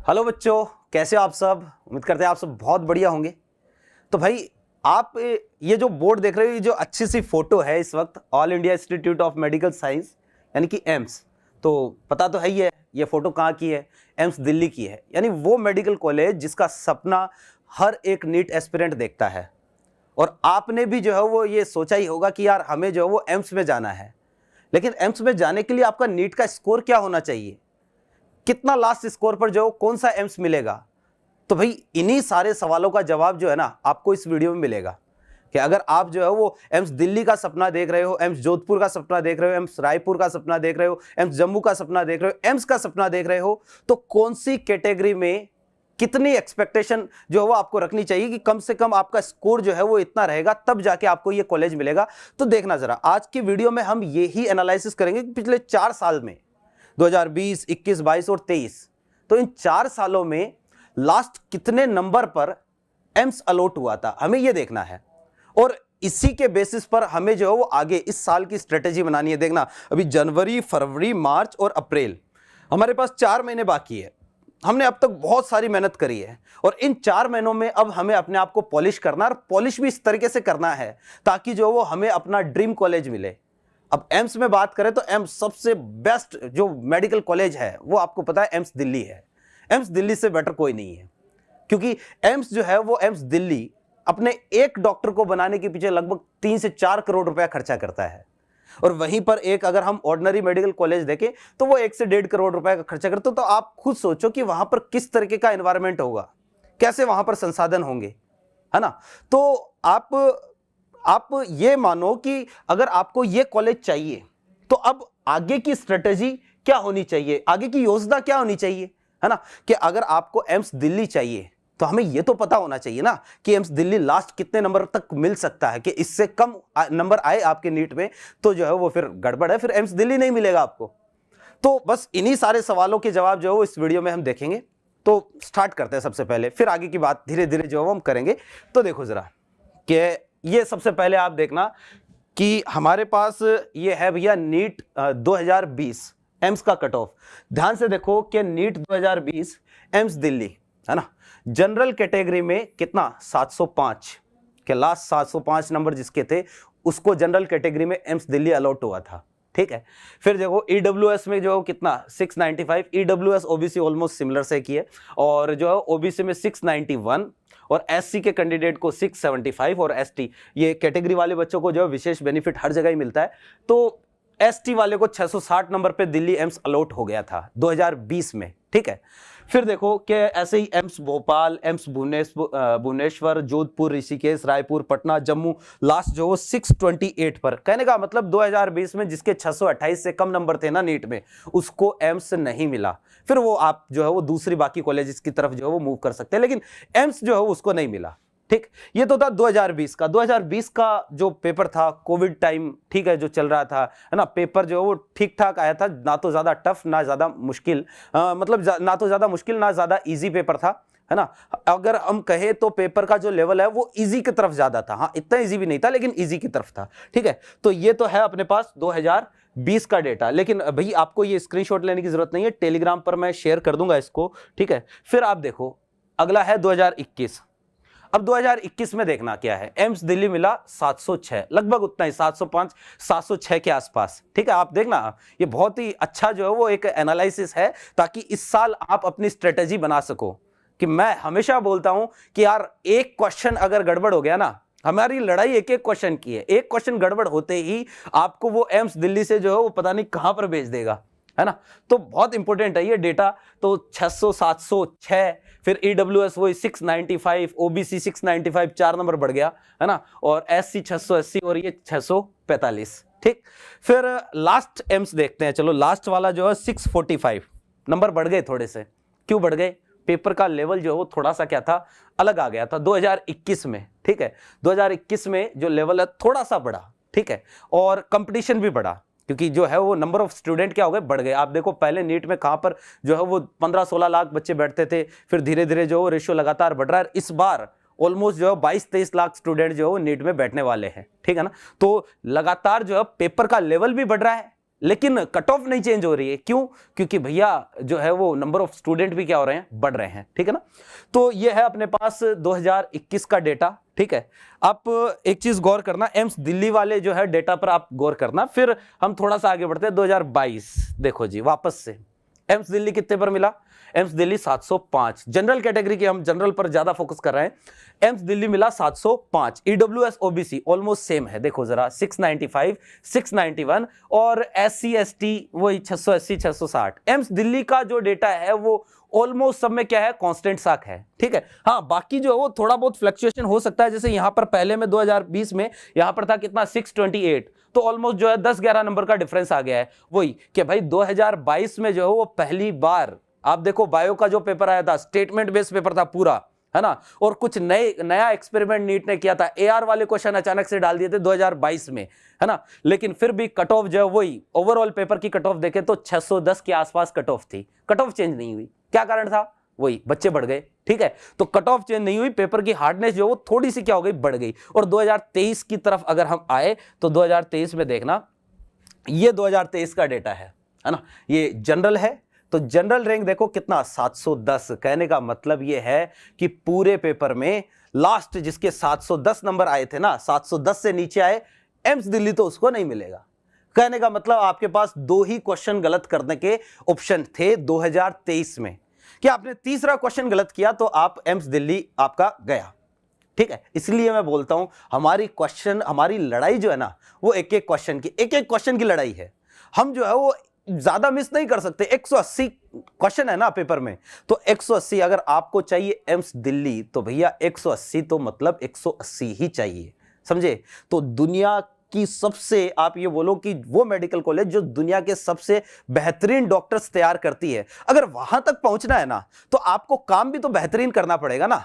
Hello बच्चों, कैसे हो आप सब। उम्मीद करते हैं आप सब बहुत बढ़िया होंगे। तो भाई आप ये जो बोर्ड देख रहे हो, ये जो अच्छी सी फोटो है इस वक्त all India institute of medical science यानी कि एम्स, तो पता तो है ही है ये फोटो कहाँ की है। एम्स दिल्ली की है, यानी वो मेडिकल कॉलेज जिसका सपना हर एक नीट एस्पिरेंट देखता है। और आपने भी जो है वो ये सोचा ही होगा कि यार हमें जो है वो एम्स में जाना है। लेकिन एम्स में जाने के लिए आपका नीट का स्कोर क्या होना चाहिए, कितना लास्ट स्कोर पर जो कौन सा एम्स मिलेगा। तो भाई इन्हीं सारे सवालों का जवाब जो है ना आपको इस वीडियो में मिलेगा। कि अगर आप जो है वो एम्स दिल्ली का सपना देख रहे हो, एम्स जोधपुर का सपना देख रहे हो, एम्स रायपुर का सपना देख रहे हो, एम्स जम्मू का सपना देख रहे हो, एम्स का सपना देख रहे हो, तो कौन सी कैटेगरी में कितनी एक्सपेक्टेशन जो है वो आपको रखनी चाहिए कि कम से कम आपका स्कोर जो है वो इतना रहेगा, तब जाके आपको ये कॉलेज मिलेगा। तो देखना जरा, आज की वीडियो में हम यही एनालिसिस करेंगे कि पिछले 4 साल में 2020, 21, 22 और 23, तो इन 4 सालों में लास्ट कितने नंबर पर एम्स अलॉट हुआ था, हमें यह देखना है। और इसी के बेसिस पर हमें जो है वो आगे इस साल की स्ट्रेटेजी बनानी है। देखना, अभी जनवरी, फरवरी, मार्च और अप्रैल, हमारे पास 4 महीने बाकी है। हमने अब तक बहुत सारी मेहनत करी है और इन 4 महीनों में अब हमें अपने आप को पॉलिश करना है, और पॉलिश भी इस तरीके से करना है ताकि जो वो हमें अपना ड्रीम कॉलेज मिले। अब एम्स में बात करें तो एम्स सबसे बेस्ट जो मेडिकल कॉलेज है वो आपको पता है एम्स दिल्ली है। एम्स दिल्ली से बेटर कोई नहीं है, क्योंकि एम्स जो है वो एम्स दिल्ली अपने एक डॉक्टर को बनाने के पीछे लगभग 3 से 4 करोड़ रुपया खर्चा करता है। और वहीं पर एक अगर हम ऑर्डिनरी मेडिकल कॉलेज देखें तो वो 1 से 1.5 करोड़ रुपए का खर्चा करते। तो आप खुद सोचो कि वहां पर किस तरीके का एनवायरनमेंट होगा, कैसे वहां पर संसाधन होंगे, है ना। तो आप ये मानो कि अगर आपको ये कॉलेज चाहिए तो अब आगे की स्ट्रेटेजी क्या होनी चाहिए, आगे की योजना क्या होनी चाहिए, है ना। कि अगर आपको एम्स दिल्ली चाहिए तो हमें यह तो पता होना चाहिए ना कि एम्स दिल्ली लास्ट कितने नंबर तक मिल सकता है, कि इससे कम नंबर आए आपके नीट में तो जो है वो फिर गड़बड़ है, फिर एम्स दिल्ली नहीं मिलेगा आपको। तो बस इन्हीं सारे सवालों के जवाब जो है वो इस वीडियो में हम देखेंगे। तो स्टार्ट करते हैं सबसे पहले, फिर आगे की बात धीरे धीरे जो हम करेंगे। तो देखो जरा कि ये सबसे पहले आप देखना कि हमारे पास ये है भैया नीट 2020 एम्स का कट ऑफ। ध्यान से देखो कि नीट 2020 एम्स दिल्ली, है ना, जनरल कैटेगरी में कितना 705 के लास्ट 705 नंबर जिसके थे उसको जनरल कैटेगरी में एम्स दिल्ली अलॉट हुआ था, ठीक है। फिर देखो ईडब्ल्यूएस में जो कितना 695, ईडब्ल्यूएस ओबीसी ऑलमोस्ट सिमिलर से की है, और जो है ओबीसी में 691 और एससी के कैंडिडेट को 675 और एसटी, ये कैटेगरी वाले बच्चों को जो विशेष बेनिफिट हर जगह ही मिलता है। तो एसटी वाले को 660 नंबर पे दिल्ली एम्स अलॉट हो गया था 2020 में, ठीक है। फिर देखो कि ऐसे ही AIIMS Bhopal, AIIMS Bhubaneswar, Jodhpur, Rishikesh, Raipur, Patna, Jammu last जो 628 पर। कहने का मतलब 2020 में जिसके 628 से कम नंबर थे ना नीट में, उसको एम्स नहीं मिला। फिर वो आप जो है वो दूसरी बाकी कॉलेजेस की तरफ जो है वो मूव कर सकते हैं, लेकिन एम्स जो है उसको नहीं मिला, ठीक। ये तो था 2020 का। 2020 का जो पेपर था कोविड टाइम, ठीक है, जो चल रहा था, है ना, पेपर जो है वो ठीक ठाक आया था, ना तो ज्यादा टफ ना ज्यादा मुश्किल, मतलब ना तो ज्यादा मुश्किल ना ज्यादा इजी पेपर था, है ना। अगर हम कहे तो पेपर का जो लेवल है वो इजी की तरफ ज्यादा था, हाँ इतना इजी भी नहीं था लेकिन इजी की तरफ था, ठीक है। तो ये तो है अपने पास 2020 का डेटा, लेकिन भाई आपको ये स्क्रीनशॉट लेने की जरूरत नहीं है, टेलीग्राम पर मैं शेयर कर दूंगा इसको, ठीक है। फिर आप देखो अगला है 2021। अब 2021 में देखना क्या है, एम्स दिल्ली मिला 706, लगभग उतना ही 705 706 के आसपास, ठीक है। आप देखना ये बहुत ही अच्छा जो है वो एक एनालिसिस है, ताकि इस साल आप अपनी स्ट्रेटेजी बना सको। कि मैं हमेशा बोलता हूं कि यार एक क्वेश्चन अगर गड़बड़ हो गया ना, हमारी लड़ाई एक एक क्वेश्चन की है, एक क्वेश्चन गड़बड़ होते ही आपको वो एम्स दिल्ली से जो है वो पता नहीं कहां पर भेज देगा, है ना। तो बहुत इंपॉर्टेंट है ये डेटा। तो 600, 706, फिर ईडब्ल्यूएस वही 695, ओबीसी 695, 4 नंबर बढ़ गया, है ना, और एससी 680 और ये 645, ठीक। फिर लास्ट एम्स देखते हैं, चलो लास्ट वाला जो है 645 नंबर बढ़ गए थोड़े से। क्यों बढ़ गए? पेपर का लेवल जो है वो थोड़ा सा क्या था, अलग आ गया था 2021 में, ठीक है। 2021 में जो लेवल है थोड़ा सा बढ़ा, ठीक है, और कंपटीशन भी बढ़ा, क्योंकि जो है वो नंबर ऑफ स्टूडेंट क्या हो गए, बढ़ गए। आप देखो पहले नीट में कहां पर जो है वो 15-16 लाख बच्चे बैठते थे, फिर धीरे धीरे जो रेशियो लगातार बढ़ रहा है। इस बार ऑलमोस्ट जो है 22-23 लाख स्टूडेंट जो है वो नीट में बैठने वाले हैं, ठीक है ना। तो लगातार जो है पेपर का लेवल भी बढ़ रहा है, लेकिन कट ऑफ नहीं चेंज हो रही है। क्यों? क्योंकि भैया जो है वो नंबर ऑफ स्टूडेंट भी क्या हो रहे हैं, बढ़ रहे हैं। ठीक है ना। तो ये है अपने पास 2021 का डेटा। ठीक है, आप एक चीज गौर करना, एम्स दिल्ली वाले जो है डेटा पर आप गौर करना, फिर हम थोड़ा सा आगे बढ़ते हैं। 2022 देखो जी, वापस से एम्स दिल्ली कितने पर मिला? एम्स दिल्ली 705। जनरल कैटेगरी की, हम जनरल पर ज्यादा फोकस कर रहे हैं। एम्स दिल्ली मिला 705। ईडब्ल्यूएस ओबीसी ऑलमोस्ट सेम है, देखो जरा 695 691, और एससी एसटी वही 680 660। एम्स दिल्ली का जो डेटा है वो ऑलमोस्ट सब में क्या है, कांस्टेंट साख है। ठीक है, हाँ बाकी जो है वो थोड़ा बहुत फ्लक्चुएशन हो सकता है। जैसे यहां पर पहले में 2020 में यहां पर था कितना, 628, तो ऑलमोस्ट जो है 10-11 नंबर का डिफरेंस आ गया है। वही कि भाई 2022 में जो है वो पहली बार आप देखो बायो का जो पेपर आया था, स्टेटमेंट बेस्ड पेपर था पूरा, है ना, और कुछ नया एक्सपेरिमेंट नीट ने किया था। एआर वाले क्वेश्चन अचानक से डाल दिए थे 2022 में, है ना, लेकिन फिर भी कट ऑफ जो है वही ओवरऑल पेपर की कट ऑफ देखे तो 610 के आसपास कट ऑफ थी। कट ऑफ चेंज नहीं हुई, क्या कारण था? वही बच्चे बढ़ गए। ठीक है, तो कट ऑफ चेंज नहीं हुई, पेपर की हार्डनेस जो वो थोड़ी सी क्या हो गई, बढ़ गई। और 2023 की तरफ अगर हम आए तो 2023 में देखना, ये 2023 का डेटा है ना, ये जनरल है। तो जनरल रैंक देखो कितना, 710। कहने का मतलब ये है कि पूरे पेपर में लास्ट जिसके 710 नंबर आए थे ना, 710 से नीचे आए, एम्स दिल्ली तो उसको नहीं मिलेगा। कहने का मतलब आपके पास 2 ही क्वेश्चन गलत करने के ऑप्शन थे 2023 में, कि आपने तीसरा क्वेश्चन गलत किया तो आप एम्स दिल्ली आपका गया। ठीक है, इसलिए मैं बोलता हूं हमारी लड़ाई जो है ना वो एक एक क्वेश्चन की लड़ाई है। हम जो है वो ज्यादा मिस नहीं कर सकते। 180 क्वेश्चन है ना पेपर में, तो 180 अगर आपको चाहिए एम्स दिल्ली तो भैया 180 तो मतलब 180 ही चाहिए, समझे। तो दुनिया की सबसे, आप ये बोलो कि वो मेडिकल कॉलेज जो दुनिया के सबसे बेहतरीन डॉक्टर्स तैयार करती है, अगर वहां तक पहुंचना है ना तो आपको काम भी तो बेहतरीन करना पड़ेगा ना।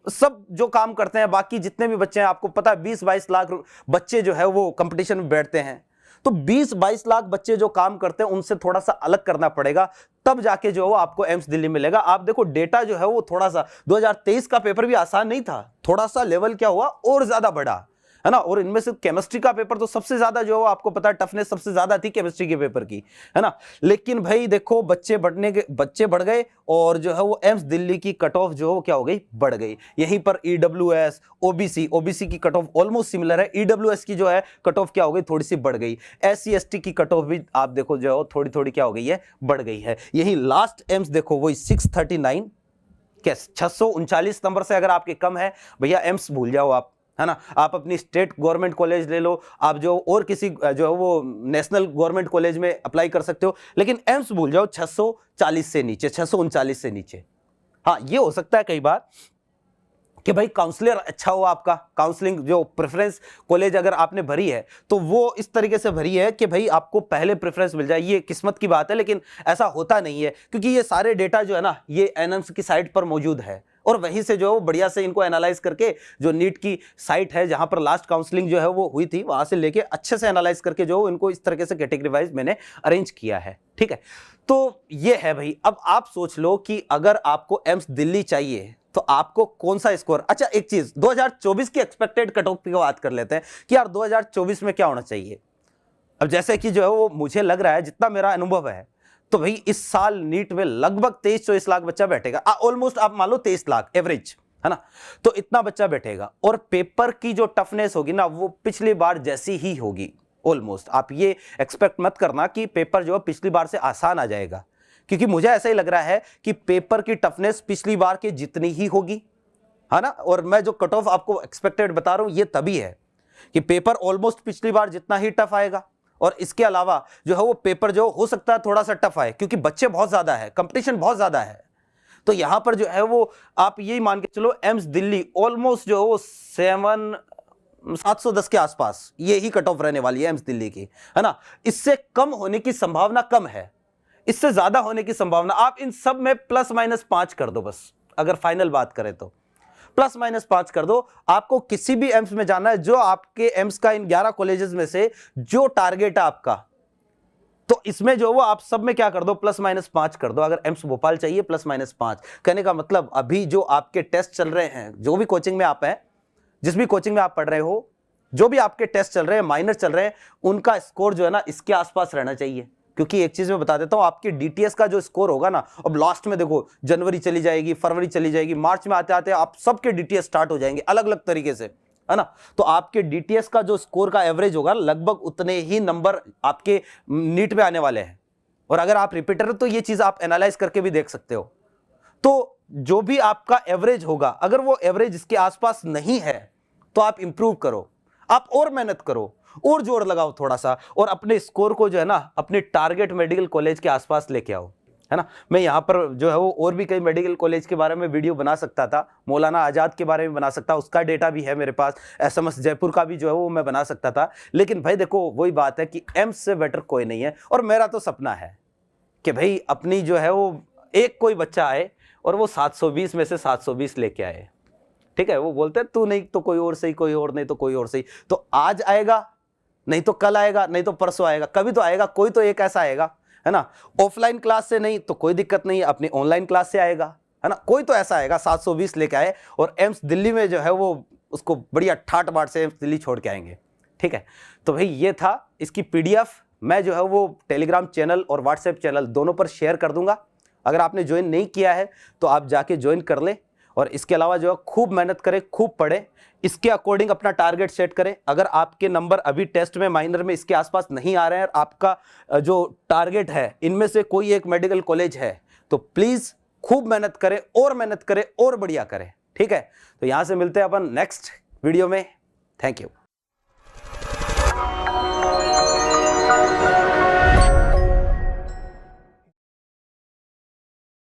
सब जो काम करते हैं, बाकी जितने भी बच्चे हैं, आपको पता है 20-22 लाख बच्चे जो है वो कंपटीशन में बैठते हैं, तो 20-22 लाख बच्चे जो काम करते हैं उनसे थोड़ा सा अलग करना पड़ेगा, तब जाके जो है वो आपको एम्स दिल्ली मिलेगा। आप देखो डेटा जो है वो थोड़ा सा, 2023 का पेपर भी आसान नहीं था, थोड़ा सा लेवल क्या हुआ और ज्यादा बढ़ा, है ना। और इनमें से केमिस्ट्री का पेपर तो सबसे ज्यादा जो है आपको पता है टफनेस सबसे ज्यादा थी केमिस्ट्री के पेपर की, है ना। लेकिन भाई देखो बच्चे बढ़ गए, और जो है वो एम्स दिल्ली की कट ऑफ जो है क्या हो गई, बढ़ गई। यहीं पर ईडब्ल्यूएस ओबीसी की कट ऑफ ऑलमोस्ट सिमिलर है, ईडब्ल्यूएस की जो है कट ऑफ क्या हो गई, थोड़ी सी बढ़ गई। एससी एसटी की कट ऑफ भी आप देखो जो है थोड़ी थोड़ी क्या हो गई है, बढ़ गई है। यही लास्ट एम्स देखो वही 639, कैसे 639 नंबर से अगर आपके कम है भैया एम्स भूल जाओ आप, है ना। आप अपनी स्टेट गवर्नमेंट कॉलेज ले लो, आप जो और किसी जो है वो नेशनल गवर्नमेंट कॉलेज में अप्लाई कर सकते हो, लेकिन एम्स भूल जाओ 640 से नीचे, 639 से नीचे। हाँ ये हो सकता है कई बार कि भाई काउंसलर अच्छा हो, आपका काउंसलिंग जो प्रेफरेंस कॉलेज अगर आपने भरी है तो वो इस तरीके से भरी है कि भाई आपको पहले प्रेफरेंस मिल जाए, ये किस्मत की बात है, लेकिन ऐसा होता नहीं है, क्योंकि ये सारे डेटा जो है ना ये एनएम्स की साइट पर मौजूद है, और वहीं से जो है वो बढ़िया से इनको एनालाइज करके, जो नीट की साइट है जहां पर लास्ट काउंसलिंग जो है वो हुई थी, वहां से लेके अच्छे से एनालाइज करके जो इनको इस तरीके से कैटेगरी वाइज मैंने अरेंज किया है। ठीक है, तो ये है भाई। अब आप सोच लो कि अगर आपको एम्स दिल्ली चाहिए तो आपको कौन सा स्कोर, अच्छा एक चीज 2024 की एक्सपेक्टेड कट ऑफ की बात कर लेते हैं कि यार 2024 में क्या होना चाहिए। अब जैसे कि जो है वो मुझे लग रहा है, जितना मेरा अनुभव है, तो भाई इस साल नीट में लगभग 23-24 लाख बच्चा बैठेगा, ऑलमोस्ट आप मान लो 23 लाख एवरेज, है ना। तो इतना बच्चा बैठेगा, और पेपर की जो टफनेस होगी ना वो पिछली बार जैसी ही होगी ऑलमोस्ट। आप ये एक्सपेक्ट मत करना कि पेपर जो है पिछली बार से आसान आ जाएगा, क्योंकि मुझे ऐसा ही लग रहा है कि पेपर की टफनेस पिछली बार के जितनी ही होगी, है ना। और मैं जो कट ऑफ आपको एक्सपेक्टेड बता रहा हूं ये तभी है कि पेपर ऑलमोस्ट पिछली बार जितना ही टफ आएगा, और इसके अलावा जो है वो पेपर जो हो सकता है थोड़ा सा टफ आए, क्योंकि बच्चे बहुत ज्यादा है, कंपटीशन बहुत ज्यादा है। तो यहां पर जो है वो आप यही मान के चलो एम्स दिल्ली ऑलमोस्ट जो है वो 710 के आसपास ये ही कट ऑफ रहने वाली है एम्स दिल्ली की, है ना। इससे कम होने की संभावना कम है, इससे ज्यादा होने की संभावना, आप इन सब में +-5 कर दो बस। अगर फाइनल बात करें तो +-5 कर दो। आपको किसी भी एम्स में जाना है, जो आपके एम्स का इन 11 कॉलेजेस में से जो टारगेट है आपका, तो इसमें जो वो आप सब में क्या कर दो, +-5 कर दो। अगर एम्स भोपाल चाहिए +-5, कहने का मतलब अभी जो आपके टेस्ट चल रहे हैं, जो भी कोचिंग में आप हैं, जिस भी कोचिंग में आप पढ़ रहे हो, जो भी आपके टेस्ट चल रहे हैं, माइनर चल रहे हैं, उनका स्कोर जो है ना इसके आसपास रहना चाहिए। क्योंकि एक चीज मैं बता देता हूं, आपके डीटीएस का जो स्कोर होगा ना, अब लास्ट में देखो जनवरी चली जाएगी, फरवरी चली जाएगी, मार्च में आते आते आप सबके डीटीएस स्टार्ट हो जाएंगे अलग अलग तरीके से, है ना। तो आपके डीटीएस का जो स्कोर का एवरेज होगा लगभग उतने ही नंबर आपके नीट में आने वाले हैं। और अगर आप रिपीटर तो ये चीज आप एनालाइज करके भी देख सकते हो। तो जो भी आपका एवरेज होगा, अगर वो एवरेज इसके आसपास नहीं है तो आप इंप्रूव करो, आप और मेहनत करो और जोर लगाओ थोड़ा सा, और अपने स्कोर को जो है ना अपने टारगेट मेडिकल कॉलेज के आसपास लेके आओ, है ना। मैं यहाँ पर जो है वो और भी कई मेडिकल कॉलेज के बारे में वीडियो बना सकता था, मौलाना आजाद के बारे में बना सकता, उसका डेटा भी है मेरे पास, एसएमएस जयपुर का भी जो है वो मैं बना सकता था। लेकिन भाई देखो वही बात है कि एम्स से बेटर कोई नहीं है। और मेरा तो सपना है कि भाई अपनी जो है वो एक कोई बच्चा आए और वो 720 में से 720 लेके आए, ठीक है। वो बोलते हैं तू नहीं तो कोई और सही, कोई और नहीं तो कोई और सही। तो आज आएगा, नहीं तो कल आएगा, नहीं तो परसों आएगा, कभी तो आएगा, कोई तो एक ऐसा आएगा, है ना। ऑफलाइन क्लास से नहीं तो कोई दिक्कत नहीं है, अपनी ऑनलाइन क्लास से आएगा, है ना। कोई तो ऐसा आएगा 720 लेके आए और एम्स दिल्ली में जो है वो उसको बढ़िया ठाट बाट से एम्स दिल्ली छोड़ के आएंगे, ठीक है। तो भाई ये था, इसकी पीडीएफ मैं जो है वो टेलीग्राम चैनल और व्हाट्सएप चैनल दोनों पर शेयर कर दूंगा। अगर आपने ज्वाइन नहीं किया है तो आप जाके ज्वाइन कर लें। और इसके अलावा जो है खूब मेहनत करें, खूब पढ़ें, इसके अकॉर्डिंग अपना टारगेट सेट करें। अगर आपके नंबर अभी टेस्ट में माइनर में इसके आसपास नहीं आ रहे हैं और आपका जो टारगेट है इनमें से कोई एक मेडिकल कॉलेज है, तो प्लीज खूब मेहनत करें और बढ़िया करें, ठीक है। तो यहां से मिलते हैं अपन नेक्स्ट वीडियो में। Thank you.